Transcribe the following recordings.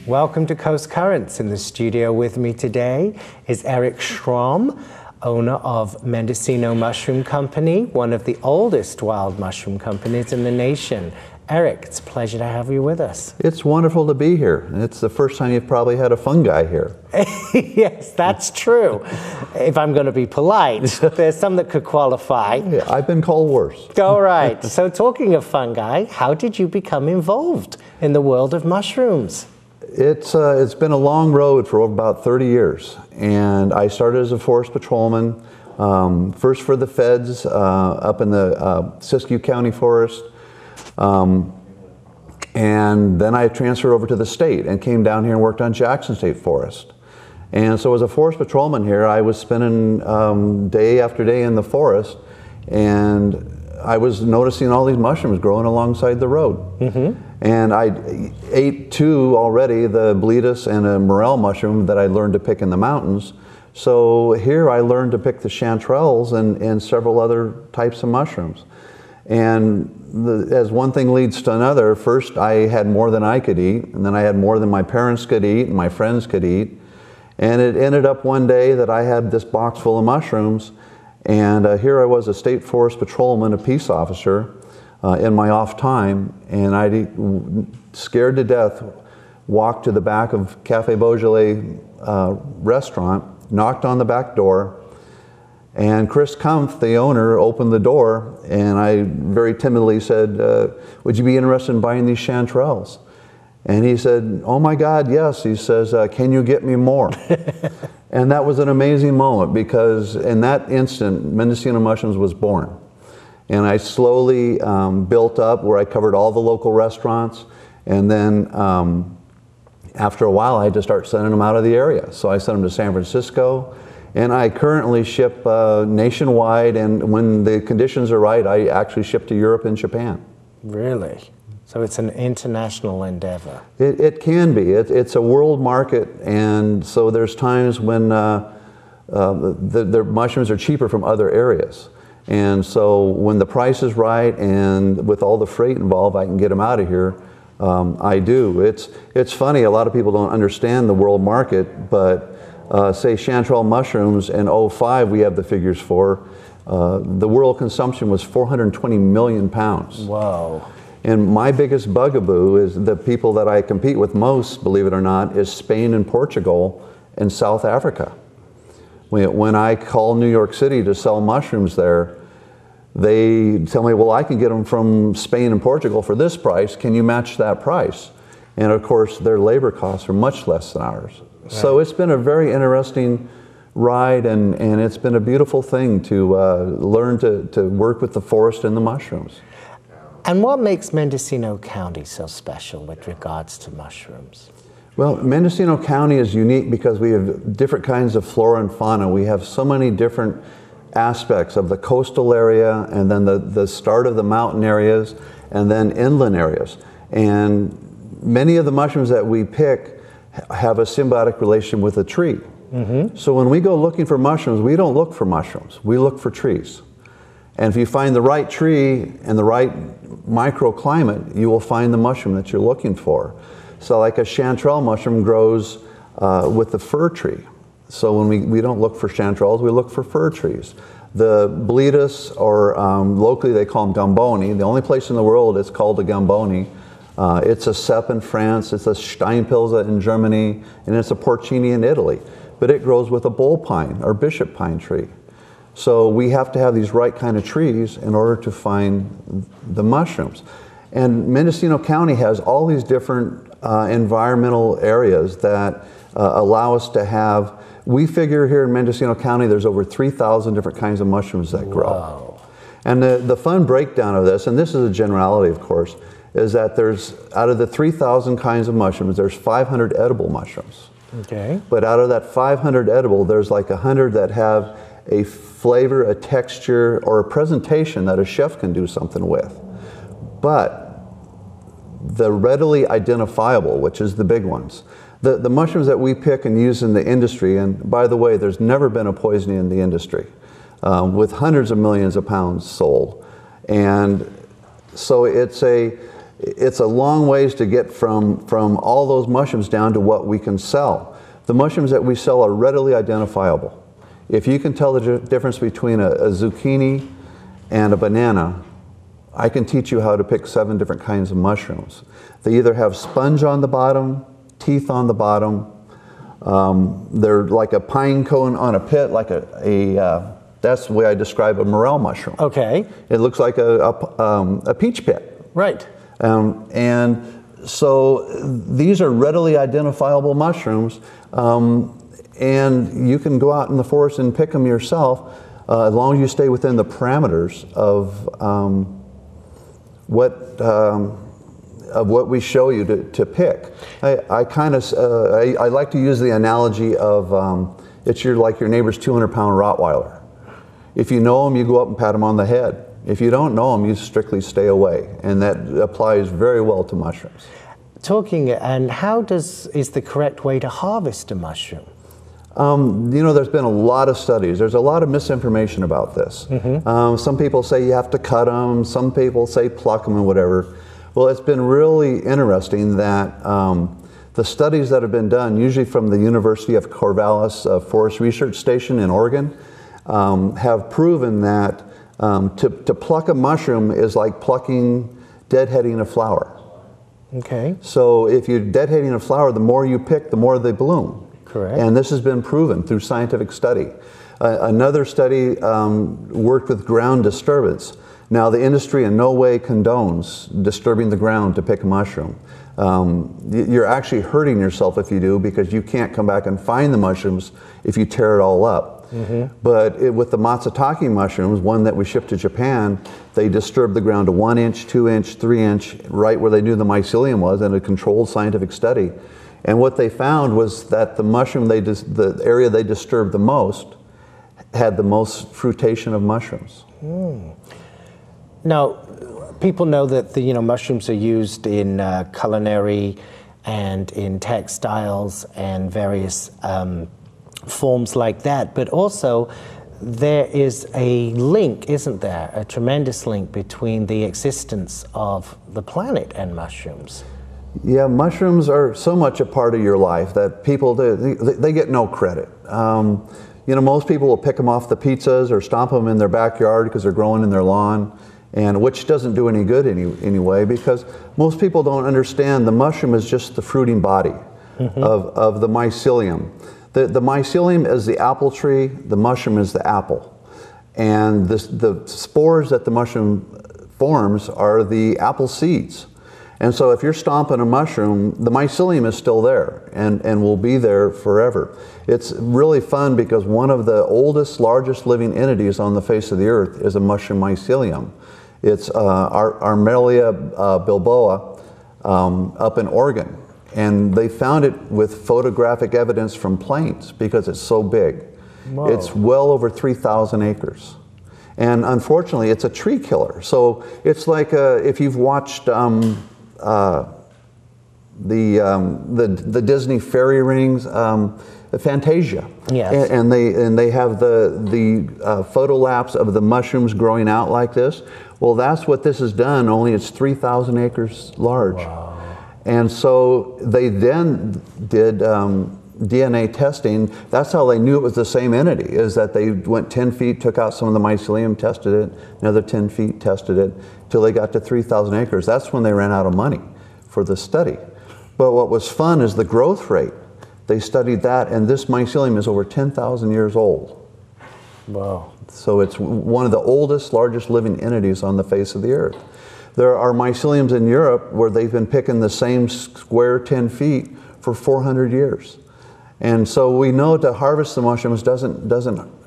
Welcome to Coast Currents. In the studio with me today is Eric Schramm, owner of Mendocino Mushroom Company, one of the oldest wild mushroom companies in the nation. Eric, it's a pleasure to have you with us. It's wonderful to be here. It's the first time you've probably had a fungi here. Yes, that's true. If I'm going to be polite, there's some that could qualify. Yeah, I've been called worse. All right. So talking of fungi, how did you become involved in the world of mushrooms? It's been a long road for about 30 years. And I started as a forest patrolman, first for the feds up in the Siskiyou County Forest. And then I transferred over to the state and came down here and worked on Jackson State Forest. And so as a forest patrolman here, I was spending day after day in the forest, and I was noticing all these mushrooms growing alongside the road. Mm-hmm. And I ate two already, the bletus and a morel mushroom that I learned to pick in the mountains. So here I learned to pick the chanterelles and several other types of mushrooms. And as one thing leads to another, first I had more than I could eat, and then I had more than my parents could eat and my friends could eat. And it ended up one day that I had this box full of mushrooms, and here I was, a state forest patrolman, a peace officer, in my off time, and I, scared to death, walked to the back of Cafe Beaujolais restaurant, knocked on the back door, and Chris Kumpf, the owner, opened the door, and I very timidly said, would you be interested in buying these chanterelles? And he said, oh my God, yes. He says, can you get me more? And that was an amazing moment, because in that instant, Mendocino Mushrooms was born. And I slowly built up where I covered all the local restaurants, and then after a while I had to start sending them out of the area. So I sent them to San Francisco, and I currently ship nationwide, and when the conditions are right, I actually ship to Europe and Japan. Really? So it's an international endeavor. It can be. It's a world market, and so there's times when the mushrooms are cheaper from other areas. And so when the price is right and with all the freight involved, I can get them out of here. I do. It's funny, a lot of people don't understand the world market, but say chanterelle mushrooms in '05, we have the figures for, the world consumption was 420 million pounds. Wow. And my biggest bugaboo is the people that I compete with most, believe it or not, is Spain and Portugal and South Africa. When I call New York City to sell mushrooms there, they tell me, well, I can get them from Spain and Portugal for this price. Can you match that price? And of course, their labor costs are much less than ours. Right. So it's been a very interesting ride, and it's been a beautiful thing to learn to work with the forest and the mushrooms. And what makes Mendocino County so special with regards to mushrooms? Well, Mendocino County is unique because we have different kinds of flora and fauna. We have so many different aspects of the coastal area, and then the start of the mountain areas, and then inland areas. And many of the mushrooms that we pick have a symbiotic relation with a tree. Mm-hmm. So when we go looking for mushrooms, we don't look for mushrooms, we look for trees. And if you find the right tree and the right microclimate, you will find the mushroom that you're looking for. So like a chanterelle mushroom grows with the fir tree. So when we don't look for chanterelles, we look for fir trees. The bletus, or locally they call them gamboni, the only place in the world it's called a gamboni. It's a cep in France, it's a Steinpilze in Germany, and it's a porcini in Italy. But it grows with a bull pine or bishop pine tree. So we have to have these right kind of trees in order to find the mushrooms. And Mendocino County has all these different environmental areas that allow us to have, we figure here in Mendocino County there's over 3,000 different kinds of mushrooms that grow. Wow. And the fun breakdown of this, and this is a generality of course, is that there's, out of the 3,000 kinds of mushrooms, there's 500 edible mushrooms. Okay. But out of that 500 edible, there's like 100 that have a flavor, a texture, or a presentation that a chef can do something with. But the readily identifiable, which is the big ones, the mushrooms that we pick and use in the industry, and by the way, there's never been a poisoning in the industry, with hundreds of millions of pounds sold. And So it's a long ways to get from all those mushrooms down to what we can sell. The mushrooms that we sell are readily identifiable. If you can tell the difference between a zucchini and a banana, I can teach you how to pick 7 different kinds of mushrooms. They either have sponge on the bottom, teeth on the bottom. They're like a pine cone on a pit, like that's the way I describe a morel mushroom. Okay. It looks like a peach pit. Right. And so these are readily identifiable mushrooms, and you can go out in the forest and pick them yourself, as long as you stay within the parameters of what we show you to pick. I like to use the analogy of it's like your neighbor's 200-pound Rottweiler. If you know them, you go up and pat them on the head. If you don't know them, you strictly stay away, and that applies very well to mushrooms. And how is the correct way to harvest a mushroom? You know, there's been a lot of studies. There's a lot of misinformation about this. Some people say you have to cut them. Some people say pluck them and whatever. Well, it's been really interesting that the studies that have been done, usually from the University of Corvallis Forest Research Station in Oregon, have proven that to pluck a mushroom is like plucking, deadheading a flower. Okay. So if you're deadheading a flower, the more you pick, the more they bloom. Correct. And this has been proven through scientific study. Another study worked with ground disturbance. Now, the industry in no way condones disturbing the ground to pick a mushroom. You're actually hurting yourself if you do, because you can't come back and find the mushrooms if you tear it all up. But with the matsutake mushrooms, one that we shipped to Japan, they disturbed the ground to 1 inch, 2 inch, 3 inch, right where they knew the mycelium was, in a controlled scientific study. And what they found was that the mushroom, the area they disturbed the most, had the most fruitation of mushrooms. Now, people know that mushrooms are used in culinary and in textiles and various forms like that, but also there is a link, isn't there? A tremendous link between the existence of the planet and mushrooms. Yeah, mushrooms are so much a part of your life that people, they get no credit. You know, most people will pick them off the pizzas or stomp them in their backyard because they're growing in their lawn, and which doesn't do any good anyway, because most people don't understand the mushroom is just the fruiting body of the mycelium. The mycelium is the apple tree, the mushroom is the apple. And the spores that the mushroom forms are the apple seeds. And so if you're stomping a mushroom, the mycelium is still there and will be there forever. It's really fun because one of the oldest, largest living entities on the face of the earth is a mushroom mycelium. It's Armelia bilboa up in Oregon. And they found it with photographic evidence from planes because it's so big. Whoa. It's well over 3,000 acres. And unfortunately, it's a tree killer. So it's like if you've watched the Disney fairy rings, Fantasia. Yes. And they have the photo lapse of the mushrooms growing out like this. Well, that's what this has done, only it's 3,000 acres large. Wow. And so they then did DNA testing. That's how they knew it was the same entity, is that they went 10 feet, took out some of the mycelium, tested it, another 10 feet, tested it, till they got to 3,000 acres. That's when they ran out of money for the study. But what was fun is the growth rate. They studied that, and this mycelium is over 10,000 years old. Wow. So it's one of the oldest, largest living entities on the face of the earth. There are myceliums in Europe where they've been picking the same square 10 feet for 400 years. And so we know to harvest the mushrooms doesn't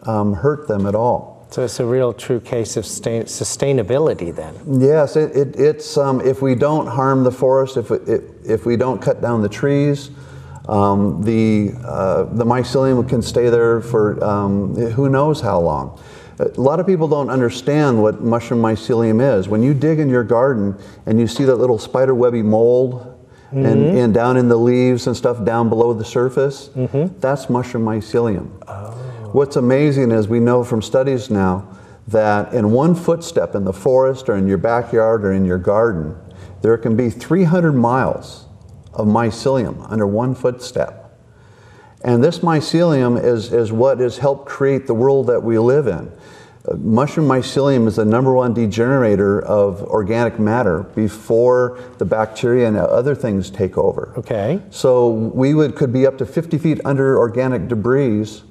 hurt them at all. So it's a real true case of sustainability then. Yes, it's if we don't harm the forest, if we don't cut down the trees, the mycelium can stay there for who knows how long. A lot of people don't understand what mushroom mycelium is. When you dig in your garden and you see that little spiderwebby mold and down in the leaves and stuff down below the surface, that's mushroom mycelium. Oh. What's amazing is we know from studies now that in one footstep in the forest or in your backyard or in your garden, there can be 300 miles of mycelium under one footstep. And this mycelium is what has helped create the world that we live in. Mushroom mycelium is the #1 degenerator of organic matter before the bacteria and other things take over. Okay. So we could be up to 50 feet under organic debris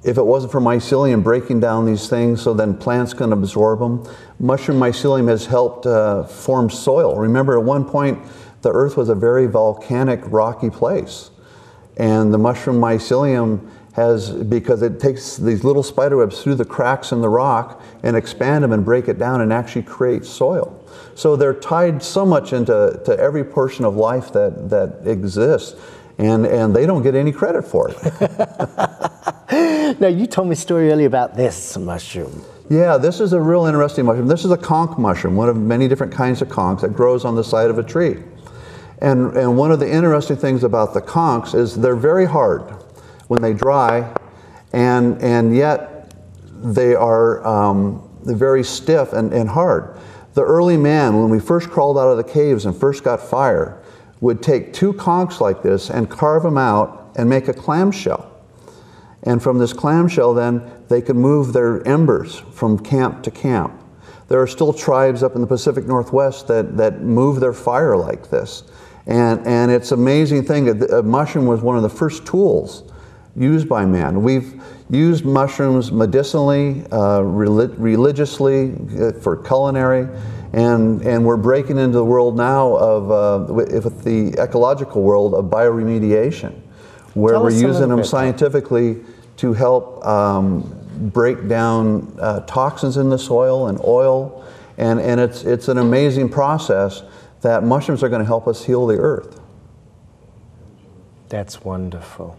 if it wasn't for mycelium breaking down these things, so then plants can absorb them. Mushroom mycelium has helped form soil. Remember, at one point, the earth was a very volcanic, rocky place. And the mushroom mycelium has, because it takes these little spider webs through the cracks in the rock and expand them and break it down and actually create soil. So they're tied so much into every portion of life that exists, and they don't get any credit for it. Now, you told me a story earlier about this mushroom. Yeah, this is a real interesting mushroom. This is a conch mushroom, one of many different kinds of conchs that grows on the side of a tree. And one of the interesting things about the conchs is they're very hard when they dry, and yet they are they're very stiff and hard. The early man, when we first crawled out of the caves and first got fire, would take 2 conchs like this and carve them out and make a clamshell. And from this clamshell, then, they could move their embers from camp to camp. There are still tribes up in the Pacific Northwest that move their fire like this. And it's an amazing thing that a mushroom was one of the first tools used by man. We've used mushrooms medicinally, religiously, for culinary, and we're breaking into the world now of, with the ecological world of bioremediation, where we're using them scientifically to help break down toxins in the soil and oil, and it's an amazing process that mushrooms are going to help us heal the earth. That's wonderful.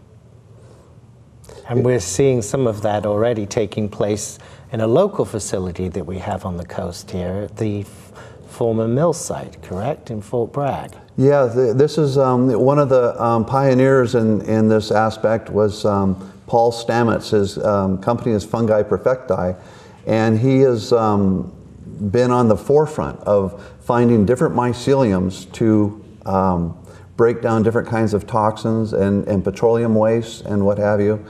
And we're seeing some of that already taking place in a local facility that we have on the coast here, at the former mill site, correct, in Fort Bragg? Yeah, this is one of the pioneers in this aspect was Paul Stamets. His company is Fungi Perfecti, and he has been on the forefront of finding different myceliums to break down different kinds of toxins and petroleum waste and what have you.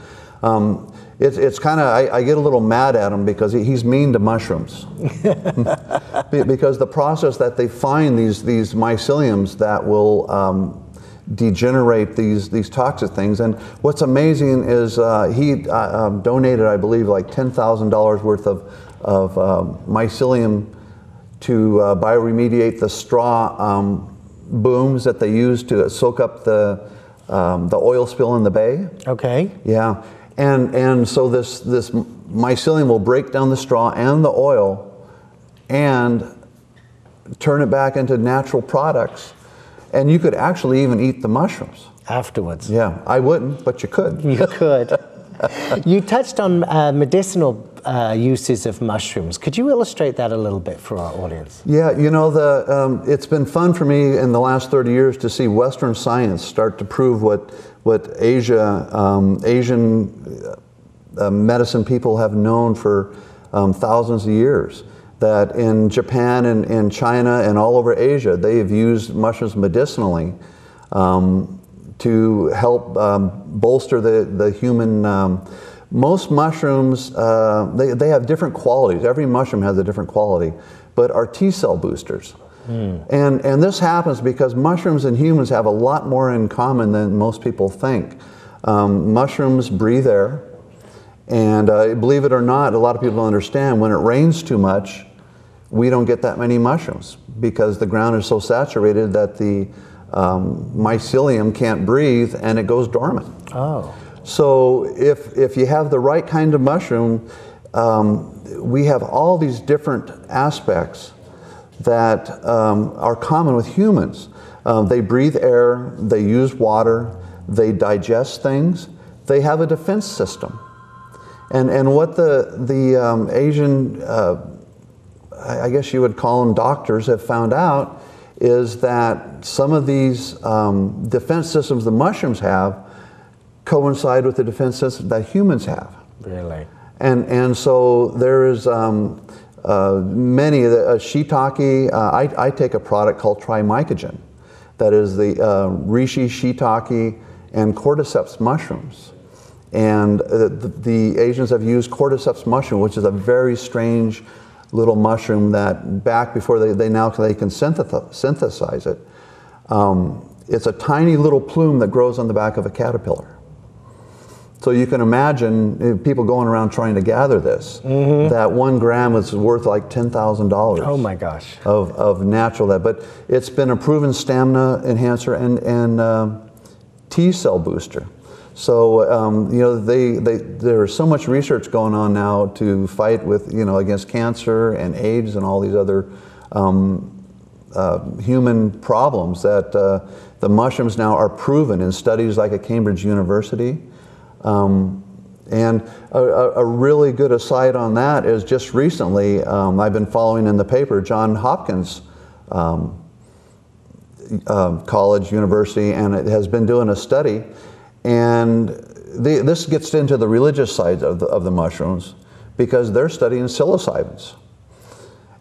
It's kind of, I get a little mad at him because he's mean to mushrooms. Because the process that they find these myceliums that will degenerate these toxic things. And what's amazing is he donated, I believe, like $10,000 worth of mycelium to bioremediate the straw booms that they use to soak up the oil spill in the bay. Okay. Yeah. And so this mycelium will break down the straw and the oil and turn it back into natural products. And you could actually even eat the mushrooms. Afterwards. Yeah, I wouldn't, but you could. You could. You touched on medicinal uses of mushrooms. Could you illustrate that a little bit for our audience? Yeah, you know, it's been fun for me in the last 30 years to see Western science start to prove what Asian medicine people have known for thousands of years. That in Japan and in China and all over Asia, they have used mushrooms medicinally to help bolster the human. Most mushrooms, they have different qualities. Every mushroom has a different quality, but are T-cell boosters. And this happens because mushrooms and humans have a lot more in common than most people think. Mushrooms breathe air, and believe it or not, a lot of people don't understand, when it rains too much, we don't get that many mushrooms because the ground is so saturated that the mycelium can't breathe and it goes dormant. Oh. So if you have the right kind of mushroom, we have all these different aspects that are common with humans. They breathe air, they use water, they digest things, they have a defense system. And what the Asian, I guess you would call them doctors, have found out is that some of these defense systems the mushrooms have coincide with the defense system that humans have. Really? And so there is many, shiitake, I take a product called trimycogen. That is the reishi, shiitake, and cordyceps mushrooms. And the Asians have used cordyceps mushroom, which is a very strange little mushroom that back before they can synthesize it. It's a tiny little plume that grows on the back of a caterpillar. So you can imagine people going around trying to gather this. That 1 gram is worth like $10,000. Oh my gosh. Of natural that. But it's been a proven stamina enhancer and T-cell booster. So you know, there's so much research going on now to fight with, you know, against cancer and AIDS and all these other human problems that the mushrooms now are proven in studies like at Cambridge University. And a really good aside on that is just recently, I've been following in the paper, Johns Hopkins College, University, and it has been doing a study. And this gets into the religious side of the mushrooms because they're studying psilocybins.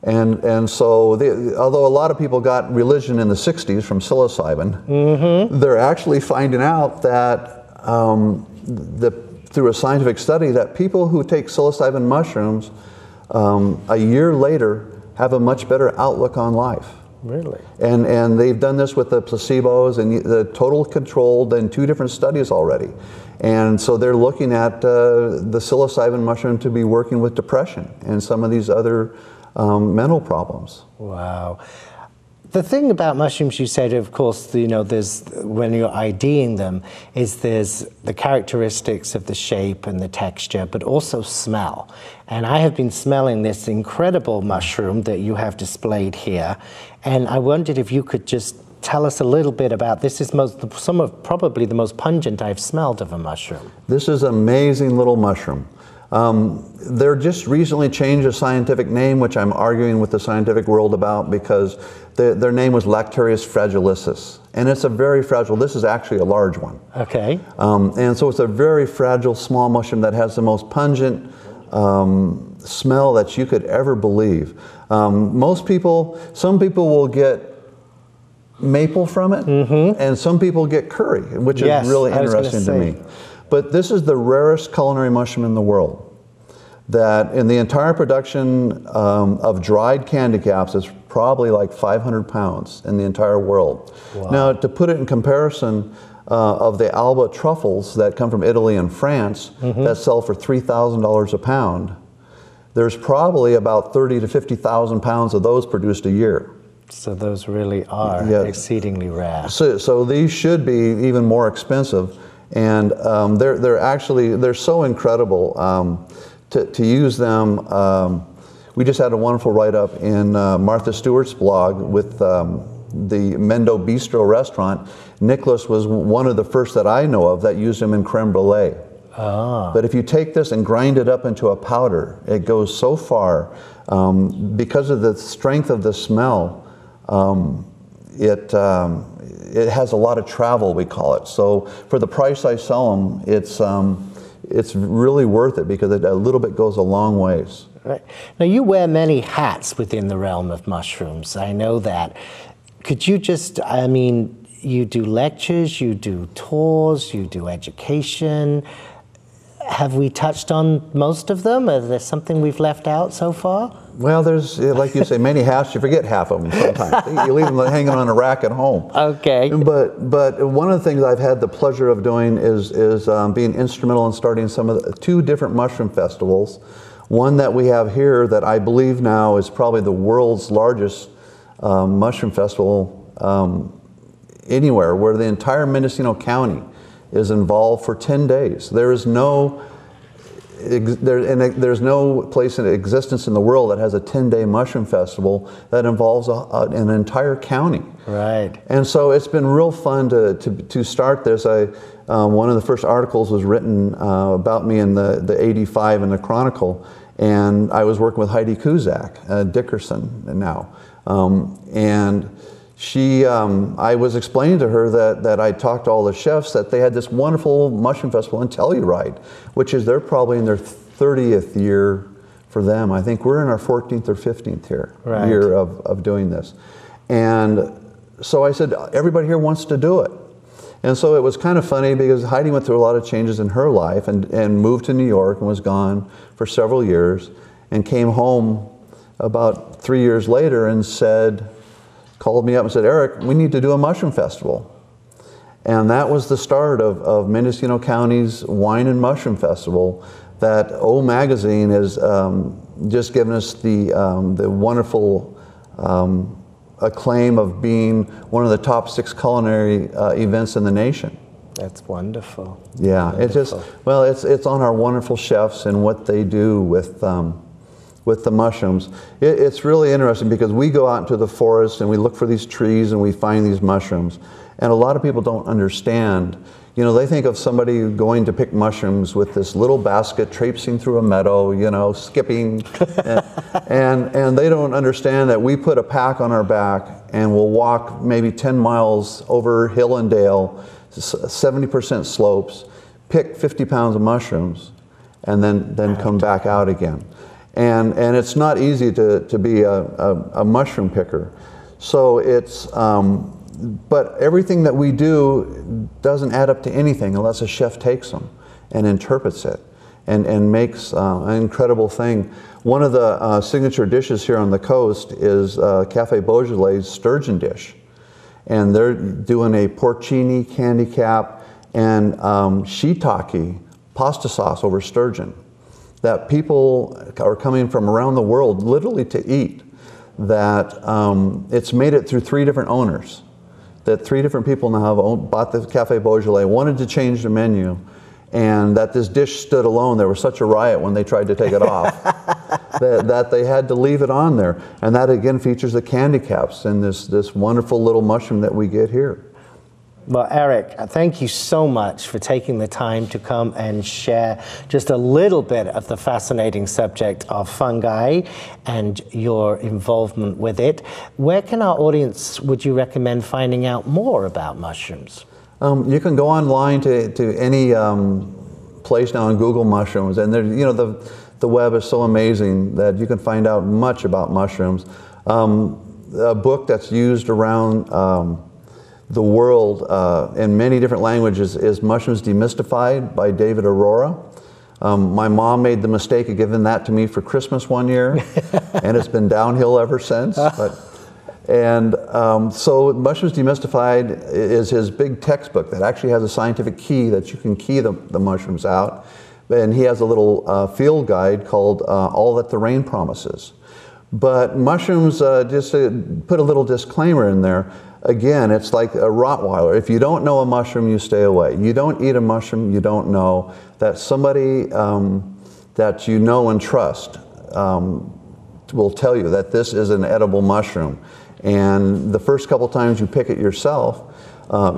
And so, although a lot of people got religion in the 60s from psilocybin, they're actually finding out that through a scientific study that people who take psilocybin mushrooms a year later have a much better outlook on life. Really? And they've done this with the placebos and the total controlled in 2 different studies already. And so they're looking at the psilocybin mushroom to be working with depression and some of these other mental problems. Wow. The thing about mushrooms, you said, of course, you know, there's, when you're IDing them, there's the characteristics of the shape and the texture, but also smell. And I have been smelling this incredible mushroom that you have displayed here, and I wondered if you could just tell us a little bit about this. Is probably the most pungent I've smelled of a mushroom. This is an amazing little mushroom. They're just recently changed a scientific name, which I'm arguing with the scientific world about, because their name was Lactarius fragilissus. And it's a very fragile, this is actually a large one. Okay. And so it's a very fragile small mushroom that has the most pungent smell that you could ever believe. Some people will get maple from it, and some people get curry, which is really interesting to me. But this is the rarest culinary mushroom in the world. That in the entire production of dried candy caps is probably like 500 pounds in the entire world. Wow. Now, to put it in comparison of the Alba truffles that come from Italy and France that sell for $3,000 a pound, there's probably about 30 to 50,000 pounds of those produced a year. So those really are exceedingly rare. So these should be even more expensive. And they're so incredible to use them. We just had a wonderful write-up in Martha Stewart's blog with the Mendo Bistro restaurant. Nicholas was one of the first that I know of that used them in creme brulee. But if you take this and grind it up into a powder, it goes so far. Because of the strength of the smell, it has a lot of travel, we call it. So for the price I sell them, it's really worth it because a little bit goes a long ways. Right. Now you wear many hats within the realm of mushrooms. I know that. Could you just, I mean, you do lectures, you do tours, you do education. Have we touched on most of them? Is there something we've left out so far? Well, there's, like you say, many hats. You forget half of them sometimes. You leave them hanging on a rack at home. Okay. But one of the things I've had the pleasure of doing is being instrumental in starting some of the 2 different mushroom festivals. One that we have here that I believe now is probably the world's largest mushroom festival anywhere, where the entire Mendocino County is involved for 10 days. There's no place in existence in the world that has a 10-day mushroom festival that involves an entire county. Right. And so it's been real fun to start this. One of the first articles was written about me in the 85 in the Chronicle, and I was working with Heidi Kuzak, Dickerson now. And she, I was explaining to her that I talked to all the chefs that they had this wonderful mushroom festival in Telluride, which is they're probably in their 30th year for them. I think we're in our 14th or 15th year of doing this. And so I said, everybody here wants to do it. And so it was kind of funny because Heidi went through a lot of changes in her life and moved to New York and was gone for several years and came home about 3 years later and called me up and said, Eric, we need to do a mushroom festival. And that was the start of Mendocino County's Wine and Mushroom Festival that O Magazine has just given us the wonderful acclaim of being one of the top 6 culinary events in the nation. That's wonderful. Yeah, Wonderful. It's on our wonderful chefs and what they do with the mushrooms. It's really interesting because we go out into the forest and we look for these trees and we find these mushrooms. And a lot of people don't understand. You know, they think of somebody going to pick mushrooms with this little basket traipsing through a meadow, you know, skipping. and they don't understand that we put a pack on our back and we'll walk maybe 10 miles over hill and dale, 70% slopes, pick 50 pounds of mushrooms, and then come back out again. And it's not easy to be a mushroom picker. So it's, but everything that we do doesn't add up to anything unless a chef takes them and interprets it and makes an incredible thing. One of the signature dishes here on the coast is Cafe Beaujolais' sturgeon dish. And they're doing a porcini, candy cap, and shiitake pasta sauce over sturgeon that people are coming from around the world literally to eat. That it's made it through 3 different owners. That 3 different people now have bought the Cafe Beaujolais, wanted to change the menu, and that this dish stood alone. There was such a riot when they tried to take it off that they had to leave it on there. And that again features the candy caps and this wonderful little mushroom that we get here. Well, Eric, thank you so much for taking the time to come and share just a little bit of the fascinating subject of fungi and your involvement with it. Where can our audience, would you recommend finding out more about mushrooms? You can go online to any place now on Google mushrooms, and there, you know, the web is so amazing that you can find out much about mushrooms. A book that's used around the world in many different languages is Mushrooms Demystified by David Aurora. My mom made the mistake of giving that to me for Christmas one year, and it's been downhill ever since. So Mushrooms Demystified is his big textbook that actually has a scientific key that you can key the mushrooms out. And he has a little field guide called All That the Rain Promises. But mushrooms, just to put a little disclaimer in there, again, it's like a Rottweiler. If you don't know a mushroom, you stay away. You don't eat a mushroom you don't know. That somebody that you know and trust will tell you that this is an edible mushroom. And the first couple times you pick it yourself,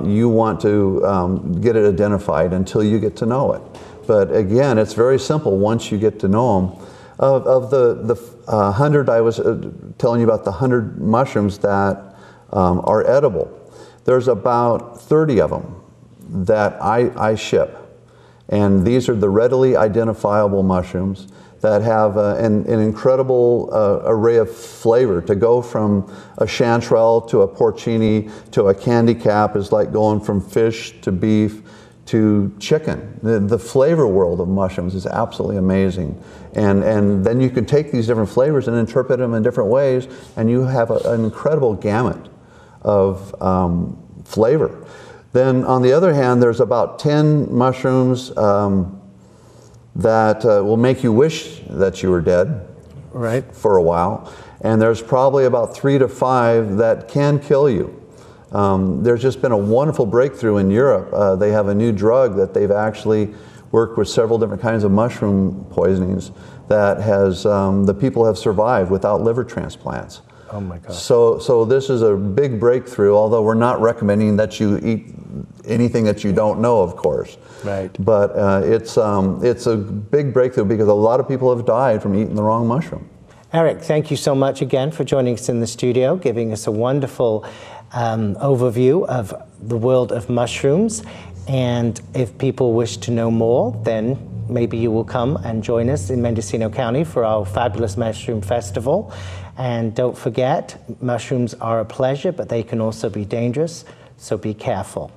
you want to get it identified until you get to know it. But again, it's very simple once you get to know them. Of the 100, I was telling you about the 100 mushrooms that are edible. There's about 30 of them that I ship. And these are the readily identifiable mushrooms that have an incredible array of flavor. To go from a chanterelle to a porcini to a candy cap is like going from fish to beef to chicken. The flavor world of mushrooms is absolutely amazing. And then you can take these different flavors and interpret them in different ways, and you have an incredible gamut of flavor. Then on the other hand, there's about 10 mushrooms that will make you wish that you were dead for a while. And there's probably about 3 to 5 that can kill you. There's just been a wonderful breakthrough in Europe. They have a new drug that they've actually worked with several different kinds of mushroom poisonings that has, the people have survived without liver transplants. Oh my God. So this is a big breakthrough, although we're not recommending that you eat anything that you don't know, of course. Right. But it's a big breakthrough because a lot of people have died from eating the wrong mushroom. Eric, thank you so much again for joining us in the studio, giving us a wonderful overview of the world of mushrooms. And if people wish to know more, then maybe you will come and join us in Mendocino County for our fabulous mushroom festival. And don't forget, mushrooms are a pleasure, but they can also be dangerous, so be careful.